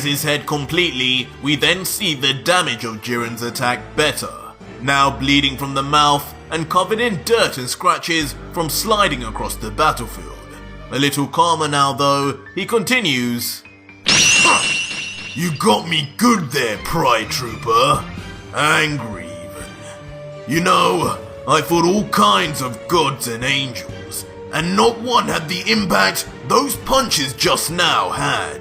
erases his head completely, we then see the damage of Jiren's attack better, now bleeding from the mouth and covered in dirt and scratches from sliding across the battlefield. A little calmer now though, he continues, "You got me good there, Pride Trooper. Angry even. You know, I fought all kinds of gods and angels, and not one had the impact those punches just now had.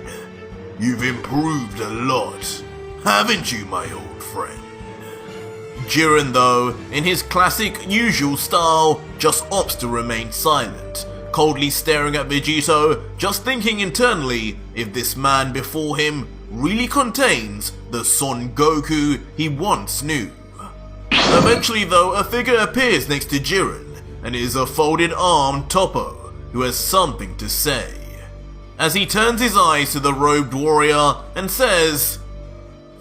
You've improved a lot, haven't you, my old friend?" Jiren though, in his classic usual style, just opts to remain silent, coldly staring at Vegito, just thinking internally if this man before him really contains the Son Goku he once knew. Eventually though, a figure appears next to Jiren, and it is a folded-armed Toppo, who has something to say. As he turns his eyes to the robed warrior and says,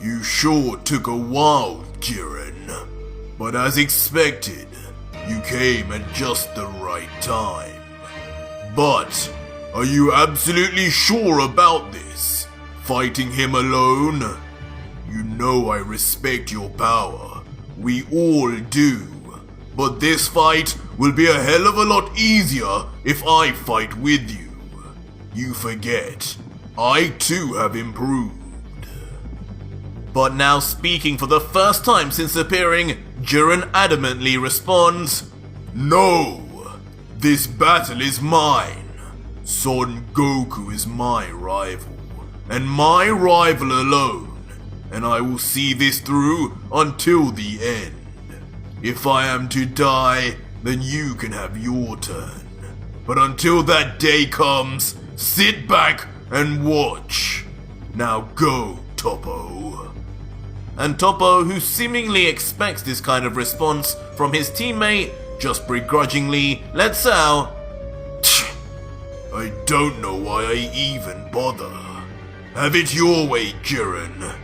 "You sure took a while, Jiren, but as expected, you came at just the right time. But, are you absolutely sure about this? Fighting him alone? You know I respect your power. We all do. But this fight will be a hell of a lot easier if I fight with you. You forget, I too have improved." But now speaking for the first time since appearing, Jiren adamantly responds, "No! This battle is mine. Son Goku is my rival, and my rival alone, and I will see this through until the end. If I am to die, then you can have your turn. But until that day comes, sit back and watch. Now go, Toppo." And Toppo, who seemingly expects this kind of response from his teammate, just begrudgingly lets out, "I don't know why I even bother. Have it your way, Jiren.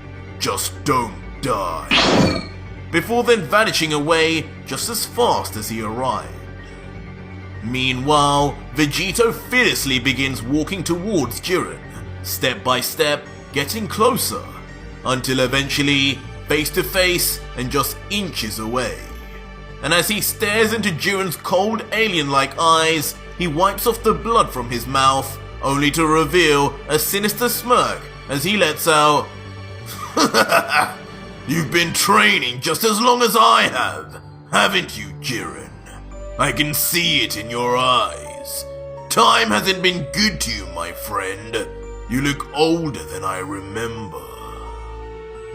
Just don't die." Before then vanishing away just as fast as he arrived. Meanwhile, Vegito fiercely begins walking towards Jiren, step by step, getting closer, until eventually face to face and just inches away. And as he stares into Jiren's cold alien-like eyes, he wipes off the blood from his mouth, only to reveal a sinister smirk as he lets out, "You've been training just as long as I have, haven't you, Jiren? I can see it in your eyes. Time hasn't been good to you, my friend. You look older than I remember."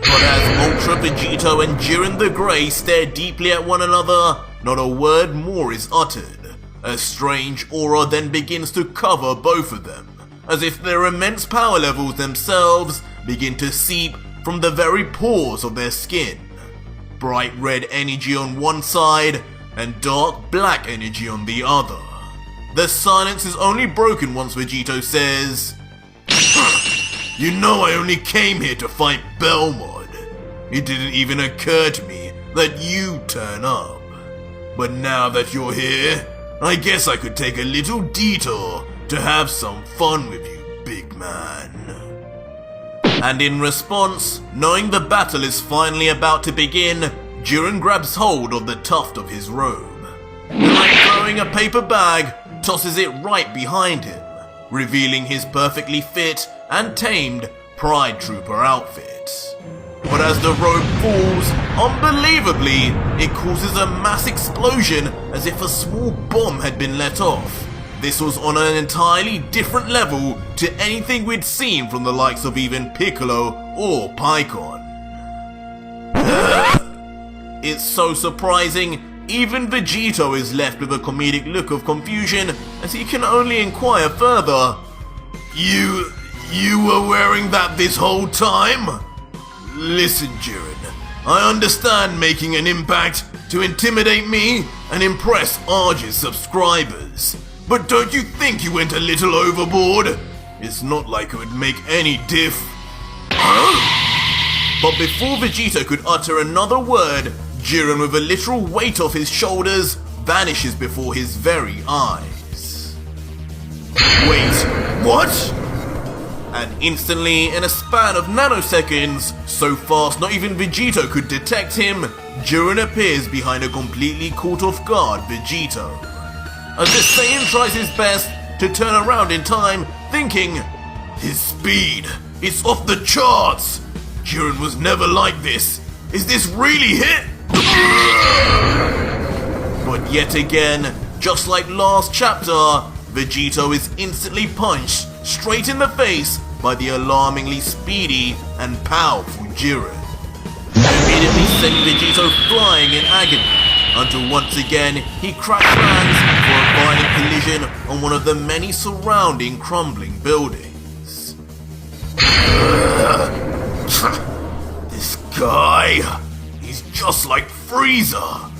But as Ultra Vegito and Jiren the Grey stare deeply at one another, not a word more is uttered. A strange aura then begins to cover both of them, as if their immense power levels themselves begin to seep from the very pores of their skin. Bright red energy on one side, and dark black energy on the other. The silence is only broken once Vegito says, "You know I only came here to fight Belmod. It didn't even occur to me that you'd turn up. But now that you're here, I guess I could take a little detour to have some fun with you, big man." And in response, knowing the battle is finally about to begin, Jiren grabs hold of the tuft of his robe, and like throwing a paper bag, tosses it right behind him, revealing his perfectly fit and tamed Pride Trooper outfit. But as the robe falls, unbelievably, it causes a mass explosion as if a small bomb had been let off. This was on an entirely different level to anything we'd seen from the likes of even Piccolo or Pikkon. It's so surprising, even Vegito is left with a comedic look of confusion as he can only inquire further. You were wearing that this whole time? Listen, Jiren, I understand making an impact to intimidate me and impress Arj's subscribers, but don't you think you went a little overboard? It's not like it would make any diff. Huh? But before Vegito could utter another word, Jiren, with a literal weight off his shoulders, vanishes before his very eyes. Wait, what? and instantly, in a span of nanoseconds, so fast not even Vegito could detect him, Jiren appears behind a completely caught off guard Vegito. As the Saiyan tries his best to turn around in time, thinking, his speed, it's off the charts! Jiren was never like this. Is this really hit? But yet again, just like last chapter, Vegito is instantly punched straight in the face by the alarmingly speedy and powerful Jiren, immediately sending Vegito flying in agony, until once again he crash lands for a violent collision on one of the many surrounding crumbling buildings. This guy, he's just like Frieza,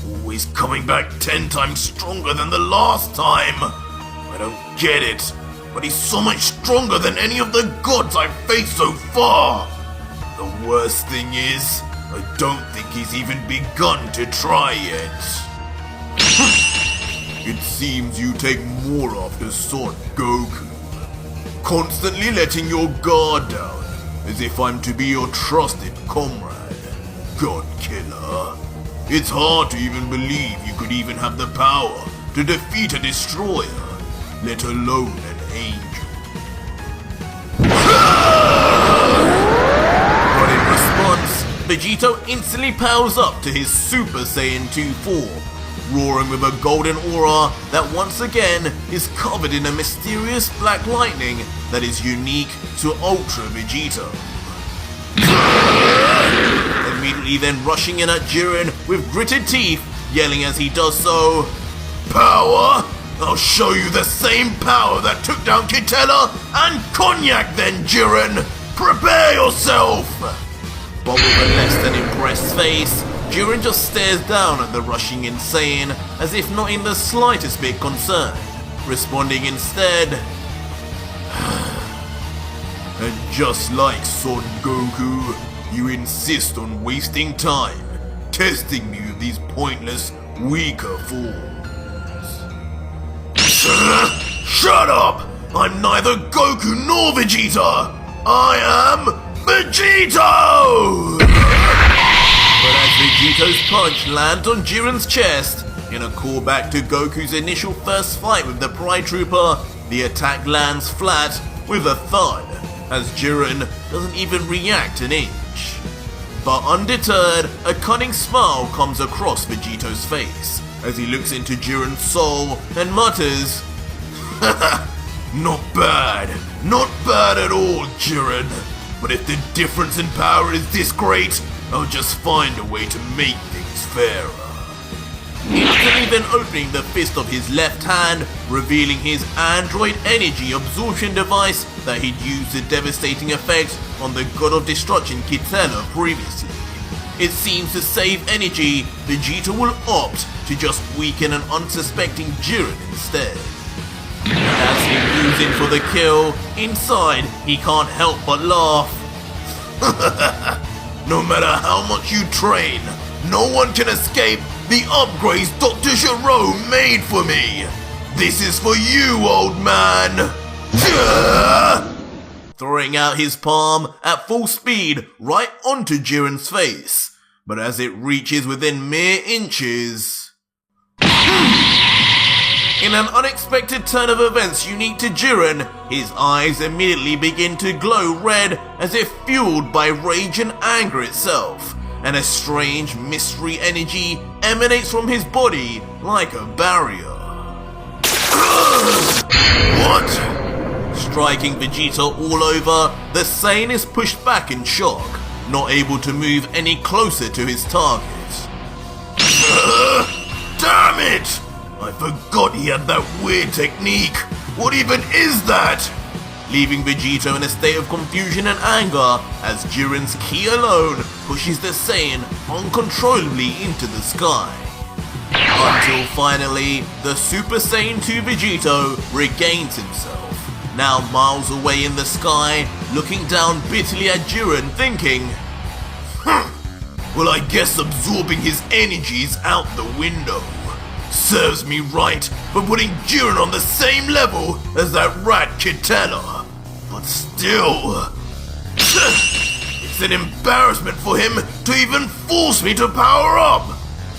always coming back 10 times stronger than the last time. I don't get it, but he's so much stronger than any of the gods I've faced so far. The worst thing is, I don't think he's even begun to try yet. It seems you take more after Son Goku, constantly letting your guard down, as if I'm to be your trusted comrade, God Killer. It's hard to even believe you could even have the power to defeat a destroyer, let alone an angel. But in response, Vegito instantly powers up to his Super Saiyan 2 form, roaring with a golden aura that once again is covered in a mysterious black lightning that is unique to Ultra Vegito. Immediately then rushing in at Jiren with gritted teeth, yelling as he does so, "Power? I'll show you the same power that took down Kitella and Cognac then, Jiren! Prepare yourself!" But with a less than impressed face, Jiren just stares down at the rushing insane as if not in the slightest bit concerned, responding instead, "And just like Son Goku, you insist on wasting time, testing me with these pointless, weaker forms." Shut up! I'm neither Goku nor Vegeta! I am Vegito! But as Vegito's punch lands on Jiren's chest, in a callback to Goku's initial first fight with the Pride Trooper, the attack lands flat with a thud, as Jiren doesn't even react an inch. But undeterred, a cunning smile comes across Vegito's face, as he looks into Jiren's soul and mutters, Not bad at all, Jiren. But if the difference in power is this great, I'll just find a way to make things fairer. Instantly then opening the fist of his left hand, revealing his android energy absorption device that he'd used the devastating effect on the God of Destruction Kitella previously. It seems to save energy, Vegeta will opt to just weaken an unsuspecting Jiren instead. As he moves in for the kill, inside he can't help but laugh. No matter how much you train, no one can escape the upgrades Dr. Gero made for me. This is for you, old man. Throwing out his palm at full speed right onto Jiren's face. But as it reaches within mere inches... In an unexpected turn of events unique to Jiren, his eyes immediately begin to glow red as if fueled by rage and anger itself, and a strange mystery energy emanates from his body like a barrier. What? Striking Vegeta all over, the Saiyan is pushed back in shock, not able to move any closer to his target. Damn it! I forgot he had that weird technique. What even is that? Leaving Vegito in a state of confusion and anger as Jiren's ki alone pushes the Saiyan uncontrollably into the sky. Until finally, the Super Saiyan 2 Vegito regains himself, now miles away in the sky, looking down bitterly at Jiren thinking, well, I guess absorbing his energy is out the window. Serves me right for putting Jiren on the same level as that rat Kitella. but still, it's an embarrassment for him to even force me to power up.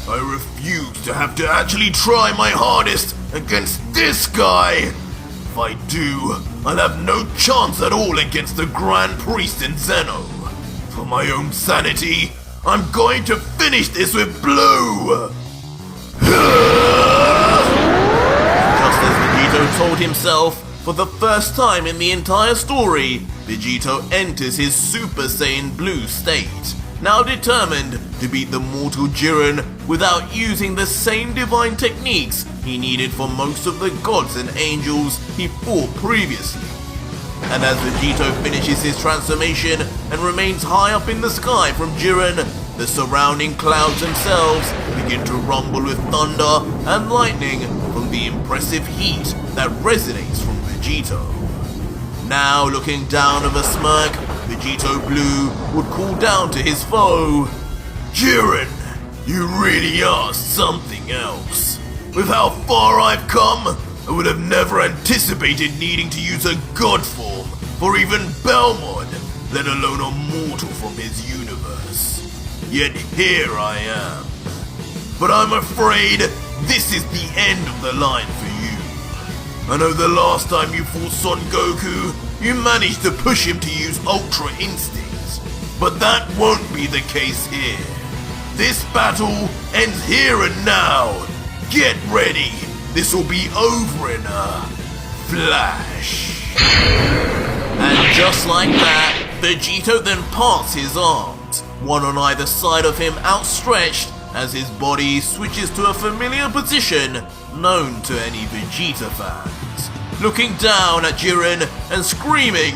I refuse to have to actually try my hardest against this guy. If I do, I'll have no chance at all against the Grand Priest in Zeno. For my own sanity, I'm going to finish this with Blue! Just as Vegito told himself, for the first time in the entire story, Vegito enters his Super Saiyan Blue state, now determined to beat the mortal Jiren without using the same divine techniques he needed for most of the gods and angels he fought previously. And as Vegito finishes his transformation and remains high up in the sky from Jiren, the surrounding clouds themselves begin to rumble with thunder and lightning from the impressive heat that resonates from Vegito. Now looking down with a smirk, Vegito Blue would call down to his foe, "Jiren, you really are something else. With how far I've come, I would have never anticipated needing to use a god form for even Belmod, let alone a mortal from his universe. Yet here I am. But I'm afraid this is the end of the line for you. I know the last time you fought Son Goku, you managed to push him to use Ultra Instinct, but that won't be the case here. This battle ends here and now. Get ready. This will be over in a flash." And just like that, Vegito then parts his arms, one on either side of him outstretched, as his body switches to a familiar position known to any Vegeta fans, looking down at Jiren and screaming,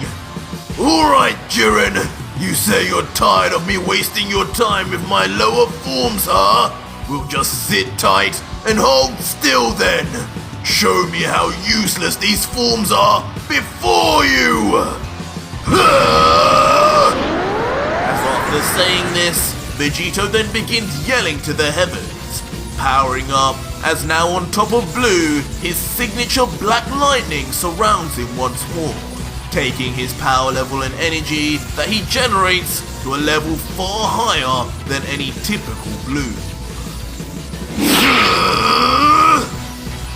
"Alright Jiren, you say you're tired of me wasting your time with my lower forms, huh? We'll just sit tight and hold still then. Show me how useless these forms are before you!" As after saying this, Vegito then begins yelling to the heavens, powering up as now on top of Blue, his signature black lightning surrounds him once more, taking his power level and energy that he generates to a level far higher than any typical Blue.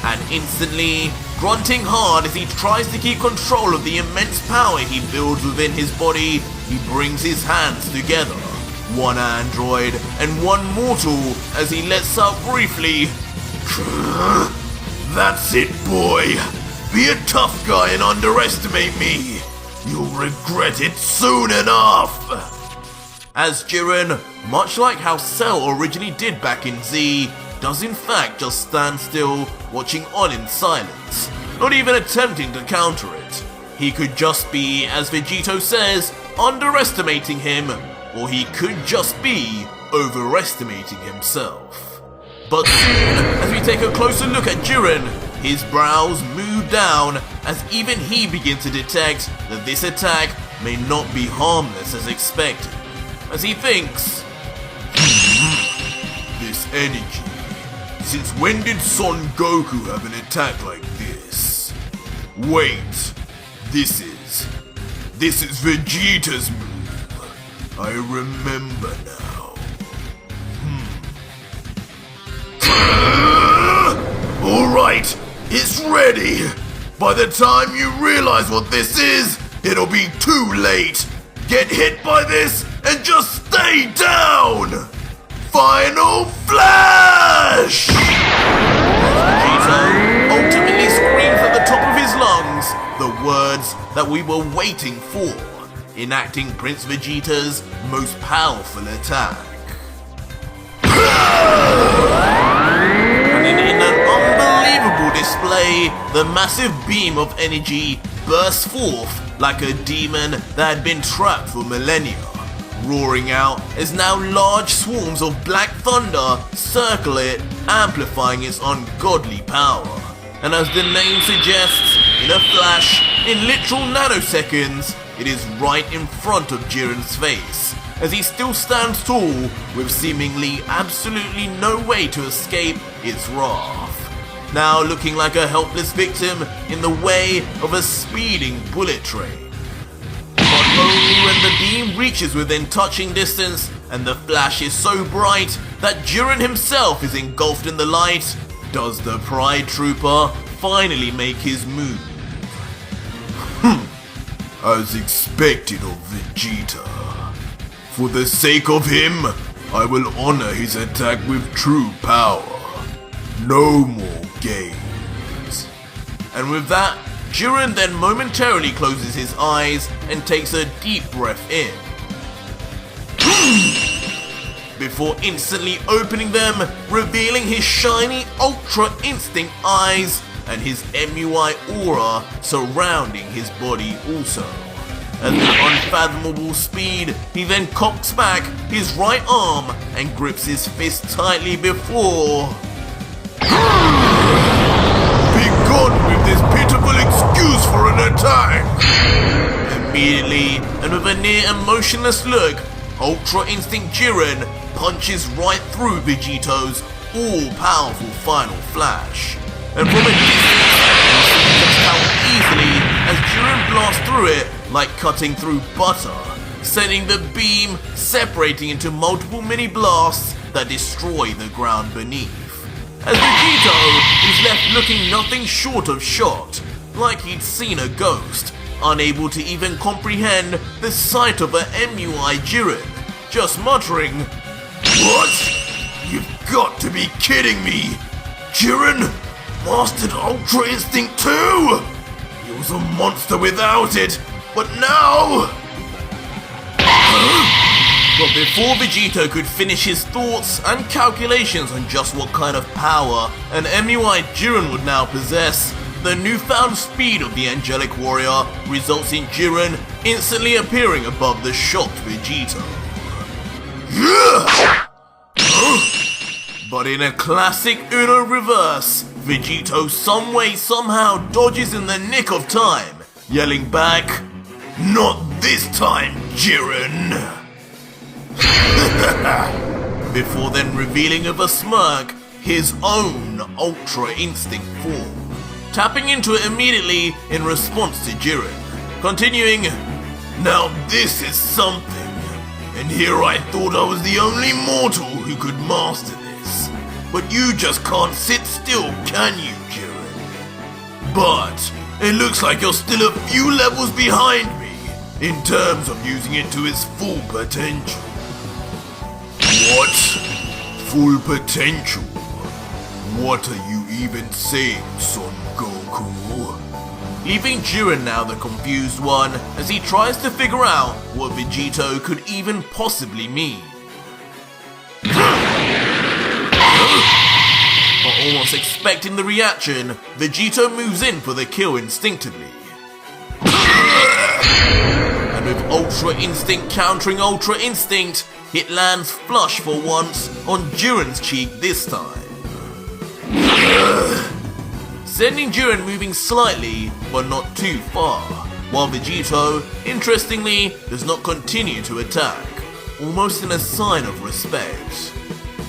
And instantly, grunting hard as he tries to keep control of the immense power he builds within his body, he brings his hands together, one android and one mortal, as he lets out briefly, "That's it, boy. Be a tough guy and underestimate me. You'll regret it soon enough." As Jiren, much like how Cell originally did back in Z, does in fact just stand still, watching on in silence, not even attempting to counter it. He could just be, as Vegito says, underestimating him, or he could just be overestimating himself. But soon, as we take a closer look at Jiren, his brows move down as even he begins to detect that this attack may not be harmless as expected, as he thinks, "This energy. Since when did Son Goku have an attack like this? Wait, this is Vegeta's move. I remember now. Alright, it's ready. By the time you realize what this is, it'll be too late. Get hit by this and just stay down. Final Flash!" Vegito ultimately screams at the top of his lungs the words that we were waiting for, enacting Prince Vegeta's most powerful attack. And in an unbelievable display, the massive beam of energy bursts forth like a demon that had been trapped for millennia, roaring out as now large swarms of black thunder circle it, amplifying its ungodly power. And as the name suggests, in a flash, in literal nanoseconds, it is right in front of Jiren's face, as he still stands tall with seemingly absolutely no way to escape its wrath, now looking like a helpless victim in the way of a speeding bullet train. Only when the beam reaches within touching distance and the flash is so bright that Jiren himself is engulfed in the light, does the Pride Trooper finally make his move. As expected of Vegeta. For the sake of him, I will honor his attack with true power. No more games. And with that, Jiren then momentarily closes his eyes and takes a deep breath in. Before instantly opening them, revealing his shiny Ultra Instinct eyes and his MUI aura surrounding his body also. At with unfathomable speed, he then cocks back his right arm and grips his fist tightly before... Begone with this pitiful excuse for an attack! Immediately, and with a near emotionless look, Ultra Instinct Jiren punches right through Vegito's all-powerful final flash. And from a distance, just how easily as Jiren blasts through it like cutting through butter, sending the beam separating into multiple mini blasts that destroy the ground beneath. As Vegito is left looking nothing short of shocked, like he'd seen a ghost, unable to even comprehend the sight of a MUI Jiren, just muttering, "What? You've got to be kidding me! Jiren mastered Ultra Instinct too! He was a monster without it, but now..." But before Vegito could finish his thoughts and calculations on just what kind of power an MUI Jiren would now possess, the newfound speed of the Angelic Warrior results in Jiren instantly appearing above the shocked Vegito. But in a classic Uno reverse, Vegito some way somehow dodges in the nick of time, yelling back, "Not this time, Jiren!" Before then revealing with a smirk his own Ultra Instinct form, tapping into it immediately in response to Jiren, continuing, "Now this is something, and here I thought I was the only mortal who could master this, but you just can't sit still, can you, Jiren? But it looks like you're still a few levels behind me in terms of using it to its full potential." "What? Full potential? What are you even saying, Son Goku?" Leaving Jiren now the confused one as he tries to figure out what Vegito could even possibly mean. But almost expecting the reaction, Vegito moves in for the kill instinctively. And with Ultra Instinct countering Ultra Instinct, it lands flush for once on Jiren's cheek this time. Sending Jiren moving slightly, but not too far, while Vegito, interestingly, does not continue to attack, almost in a sign of respect.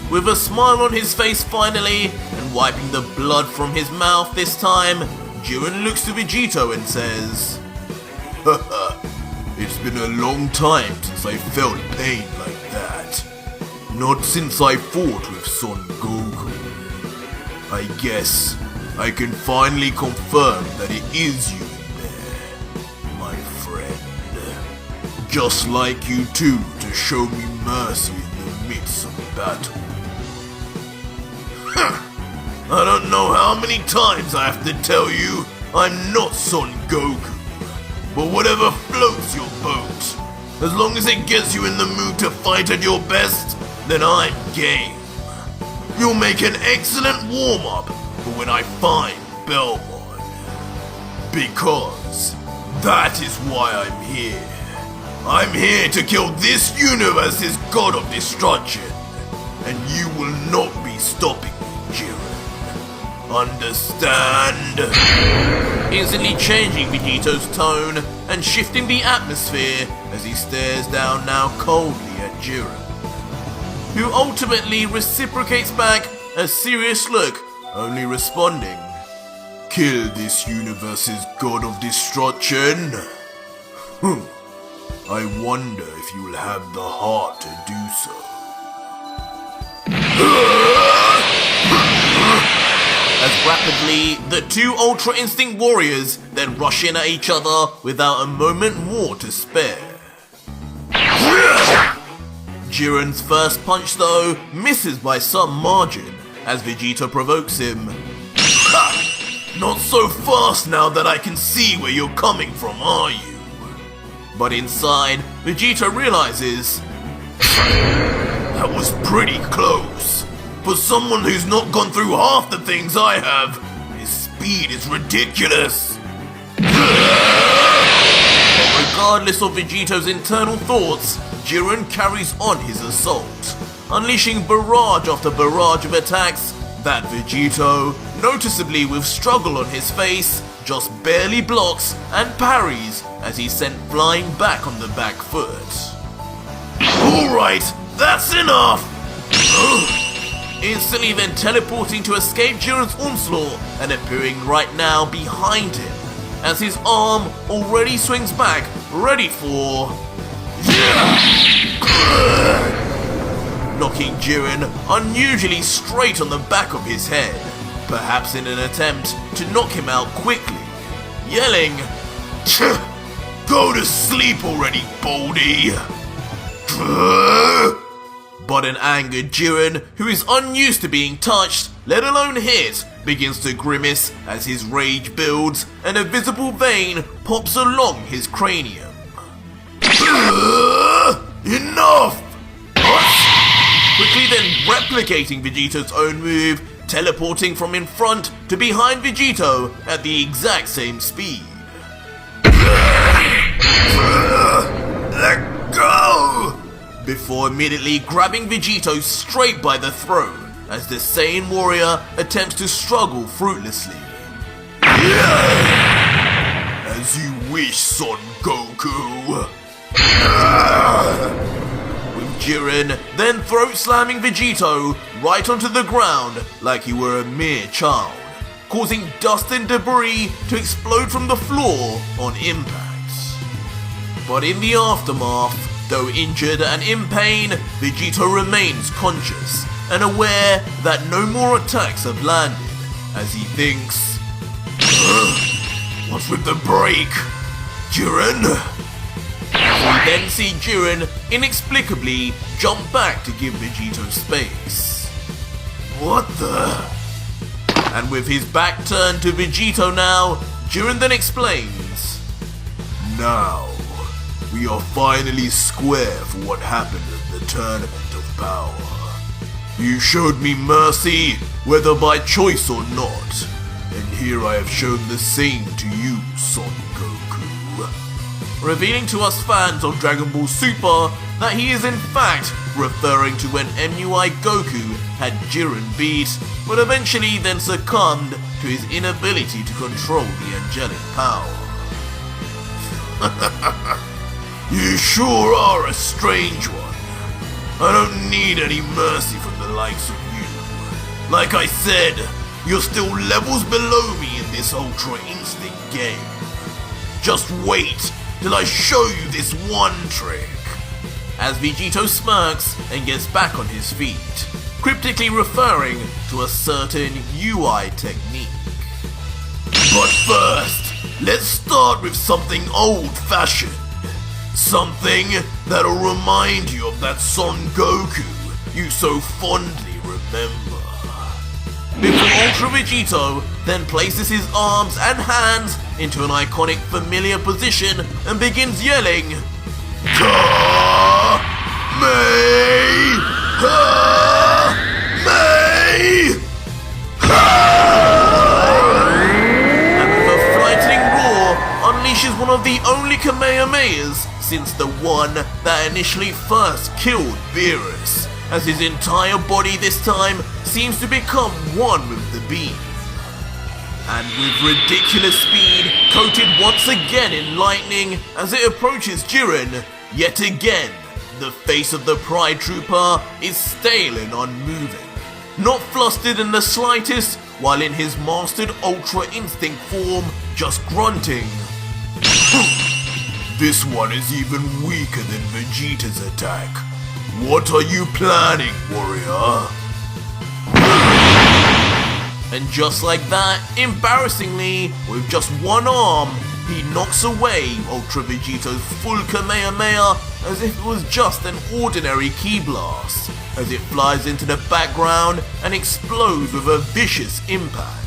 With a smile on his face finally, and wiping the blood from his mouth this time, Jiren looks to Vegito and says, "Haha, it's been a long time since I felt pain like that. Not since I fought with Son Goku. I guess I can finally confirm that it is you in there, my friend. Just like you two to show me mercy in the midst of battle. I don't know how many times I have to tell you I'm not Son Goku. But whatever floats your boat, as long as it gets you in the mood to fight at your best, then I'm game. You'll make an excellent warm-up for when I find Belmont. Because that is why I'm here. I'm here to kill this universe's god of destruction, and you will not be stopping me, Jiren. Understand?" Instantly changing Vegito's tone and shifting the atmosphere as he stares down now coldly at Jiren, who ultimately reciprocates back a serious look, only responding, "Kill this universe's god of destruction? I wonder if you will have the heart to do so. As rapidly, the two Ultra Instinct warriors then rush in at each other without a moment more to spare. Jiren's first punch though misses by some margin as Vegito provokes him. Ha! Not so fast now that I can see where you're coming from, are you? But inside, Vegito realizes that was pretty close. For someone who's not gone through half the things I have, his speed is ridiculous. But regardless of Vegito's internal thoughts, Jiren carries on his assault, unleashing barrage after barrage of attacks that Vegito, noticeably with struggle on his face, just barely blocks and parries as he's sent flying back on the back foot. Alright, that's enough! Instantly then teleporting to escape Jiren's onslaught and appearing right now behind him, as his arm already swings back, ready for... knocking Jiren unusually straight on the back of his head, perhaps in an attempt to knock him out quickly, yelling, "Go to sleep already, Baldy!" But an angered Jiren, who is unused to being touched, let alone hit, begins to grimace as his rage builds and a visible vein pops along his cranium. Enough! Quickly then replicating Vegito's own move, teleporting from in front to behind Vegito at the exact same speed. Let go! Before immediately grabbing Vegito straight by the throat as the Saiyan warrior attempts to struggle fruitlessly. As you wish, Son Goku. With Jiren then throat slamming Vegito right onto the ground like he were a mere child, causing dust and debris to explode from the floor on impact. But in the aftermath, though injured and in pain, Vegito remains conscious and aware that no more attacks have landed, as he thinks, what's with the break? Jiren? We then see Jiren inexplicably jump back to give Vegito space. What the? And with his back turned to Vegito now, Jiren then explains, now, we are finally square for what happened at the Tournament of Power. You showed me mercy, whether by choice or not, and here I have shown the same to you, Son Goku. Revealing to us fans of Dragon Ball Super that he is in fact referring to when MUI Goku had Jiren beat, but eventually then succumbed to his inability to control the angelic power. You sure are a strange one. I don't need any mercy from the likes of you. Like I said, you're still levels below me in this Ultra Instinct game. Just wait till I show you this one trick. As Vegito smirks and gets back on his feet, cryptically referring to a certain UI technique. But first, let's start with something old-fashioned. Something that'll remind you of that Son Goku you so fondly remember. Before Ultra Vegito then places his arms and hands into an iconic familiar position and begins yelling, Ka Mei Ha Mei Ha! And with a frightening roar, unleashes one of the only Kamehamehas since the one that initially first killed Beerus, as his entire body this time seems to become one with the beam. And with ridiculous speed, coated once again in lightning as it approaches Jiren, yet again, the face of the Pride Trooper is stale and unmoving, not flustered in the slightest, while in his mastered Ultra Instinct form, just grunting. This one is even weaker than Vegeta's attack. What are you planning, warrior? And just like that, embarrassingly, with just one arm, he knocks away Ultra Vegito's full Kamehameha as if it was just an ordinary ki blast, as it flies into the background and explodes with a vicious impact.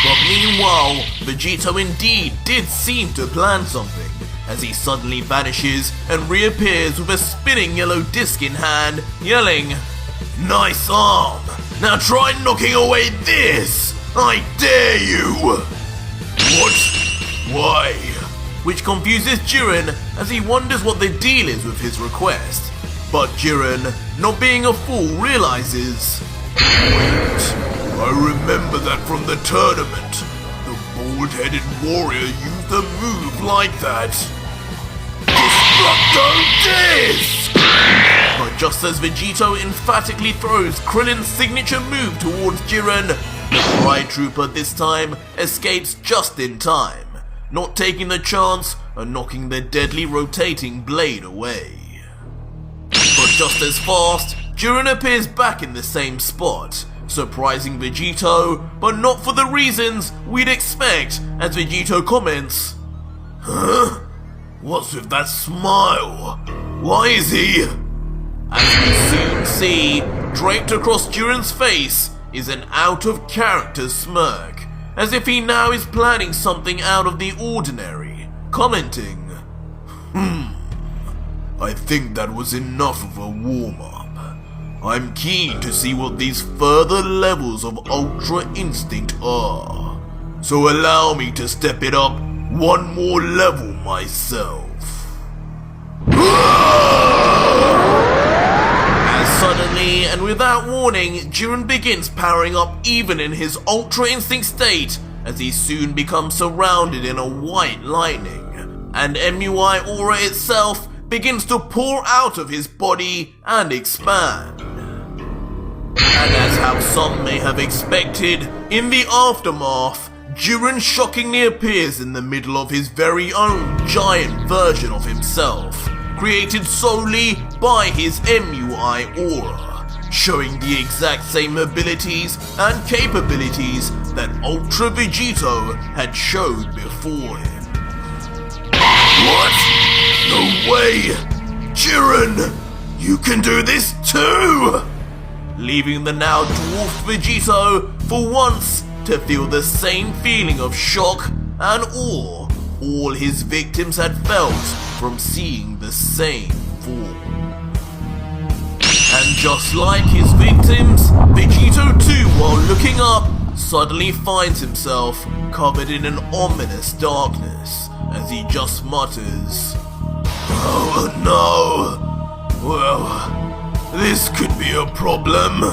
But meanwhile, Vegito indeed did seem to plan something, as he suddenly vanishes and reappears with a spinning yellow disc in hand, yelling, "Nice arm! Now try knocking away this! I dare you!" What? Why? Which confuses Jiren as he wonders what the deal is with his request. But Jiren, not being a fool, realizes, wait, I remember that from the tournament. The bald-headed warrior used a move like that. Destructo Disc! But just as Vegito emphatically throws Krillin's signature move towards Jiren, the Pride Trooper this time escapes just in time, not taking the chance of knocking the deadly rotating blade away. But just as fast, Jiren appears back in the same spot, surprising Vegito, but not for the reasons we'd expect, as Vegito comments, "Huh? What's with that smile? Why is he?" As we soon see, draped across Jiren's face is an out-of-character smirk, as if he now is planning something out of the ordinary, commenting, I think that was enough of a warm-up. I'm keen to see what these further levels of Ultra Instinct are, so allow me to step it up one more level myself." As suddenly and without warning, Jiren begins powering up even in his Ultra Instinct state, as he soon becomes surrounded in a white lightning, and MUI aura itself begins to pour out of his body and expand. And as how some may have expected, in the aftermath, Jiren shockingly appears in the middle of his very own giant version of himself, created solely by his MUI aura, showing the exact same abilities and capabilities that Ultra Vegito had showed before him. What? No way! Jiren! You can do this too! Leaving the now dwarfed Vegito for once to feel the same feeling of shock and awe all his victims had felt from seeing the same form. And just like his victims, Vegito too, while looking up, suddenly finds himself covered in an ominous darkness, as he just mutters, "Oh no! Well, this could be a problem."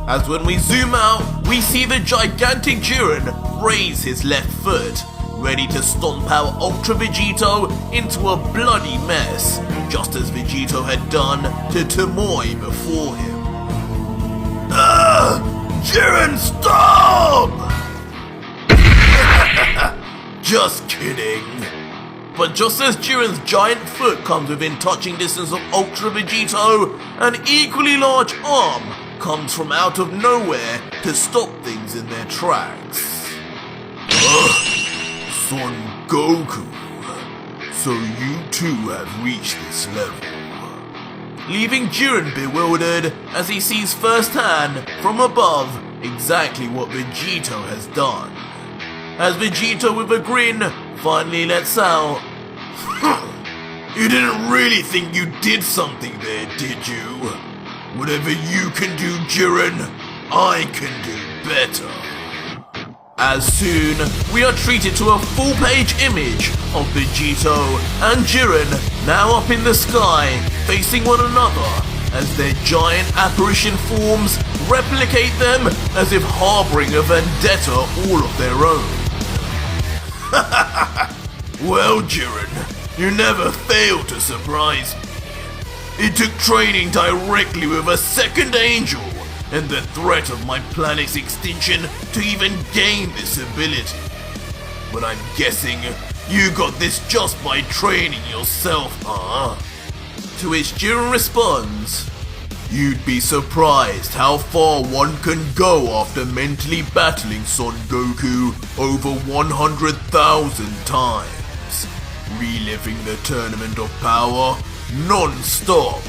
As when we zoom out, we see the gigantic Jiren raise his left foot, ready to stomp out Ultra Vegito into a bloody mess, just as Vegito had done to Tomoe before him. Jiren, stop! Just kidding. But just as Jiren's giant foot comes within touching distance of Ultra Vegito, an equally large arm comes from out of nowhere to stop things in their tracks. Son Goku, so you too have reached this level. Leaving Jiren bewildered as he sees firsthand, from above, exactly what Vegito has done. As Vegito with a grin finally lets out, "You didn't really think you did something there, did you? Whatever you can do, Jiren, I can do better." As soon, we are treated to a full-page image of Vegito and Jiren now up in the sky, facing one another, as their giant apparition forms replicate them as if harboring a vendetta all of their own. Well, Jiren, you never fail to surprise me. It took training directly with a second angel and the threat of my planet's extinction to even gain this ability. But I'm guessing you got this just by training yourself, huh? To which Jiren responds, "You'd be surprised how far one can go after mentally battling Son Goku over 100,000 times, reliving the Tournament of Power non-stop.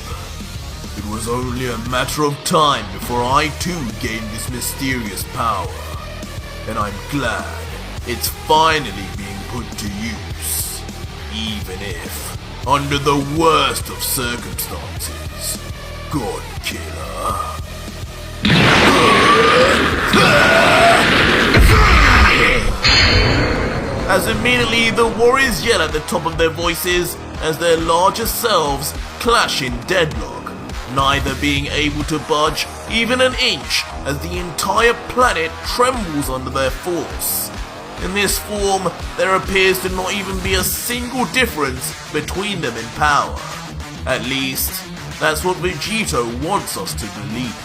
It was only a matter of time before I too gained this mysterious power, and I'm glad it's finally being put to use, even if, under the worst of circumstances, God Killer." As immediately the warriors yell at the top of their voices as their larger selves clash in deadlock, neither being able to budge even an inch as the entire planet trembles under their force. In this form, there appears to not even be a single difference between them in power. At least, that's what Vegito wants us to believe.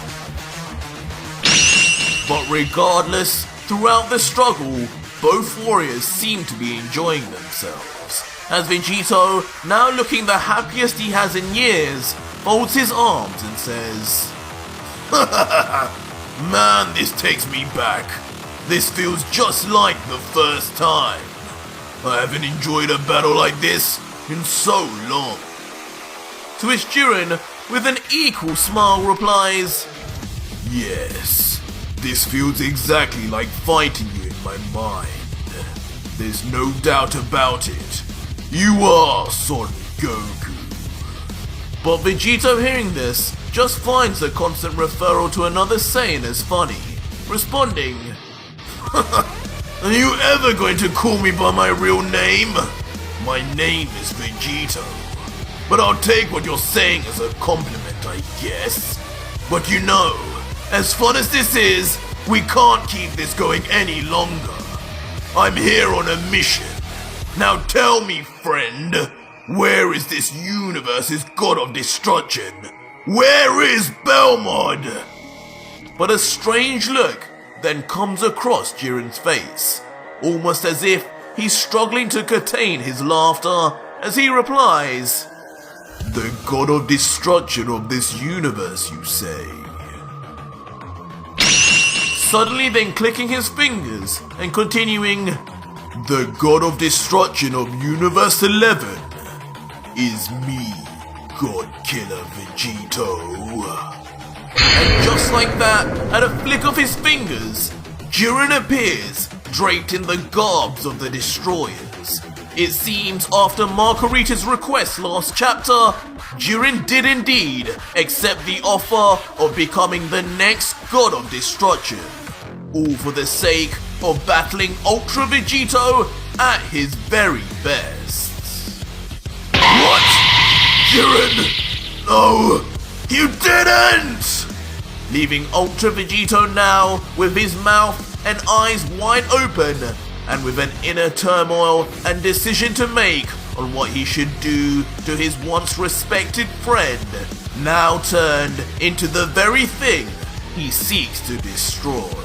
But regardless, throughout the struggle, both warriors seem to be enjoying themselves, as Vegito, now looking the happiest he has in years, folds his arms and says, "Man, this takes me back. This feels just like the first time. I haven't enjoyed a battle like this in so long." To which Jiren, with an equal smile, replies, "Yes, this feels exactly like fighting you in my mind. There's no doubt about it. You are Son Goku." But Vegito, hearing this, just finds the constant referral to another Saiyan as funny, responding, "Are you ever going to call me by my real name? My name is Vegito. But I'll take what you're saying as a compliment, I guess. But you know, as fun as this is, we can't keep this going any longer. I'm here on a mission. Now tell me, friend, where is this universe's god of destruction? Where is Belmod?" But a strange look then comes across Jiren's face, almost as if he's struggling to contain his laughter as he replies, "The god of destruction of this universe, you say?" Suddenly then clicking his fingers and continuing, "The god of destruction of Universe 11 is me, God Killer Vegito." And just like that, at a flick of his fingers, Jiren appears, draped in the garbs of the Destroyers. It seems after Margarita's request last chapter, Jiren did indeed accept the offer of becoming the next god of destruction, all for the sake of battling Ultra Vegito at his very best. What? Jiren! No, you didn't! Leaving Ultra Vegito now with his mouth and eyes wide open and with an inner turmoil and decision to make on what he should do to his once respected friend, now turned into the very thing he seeks to destroy.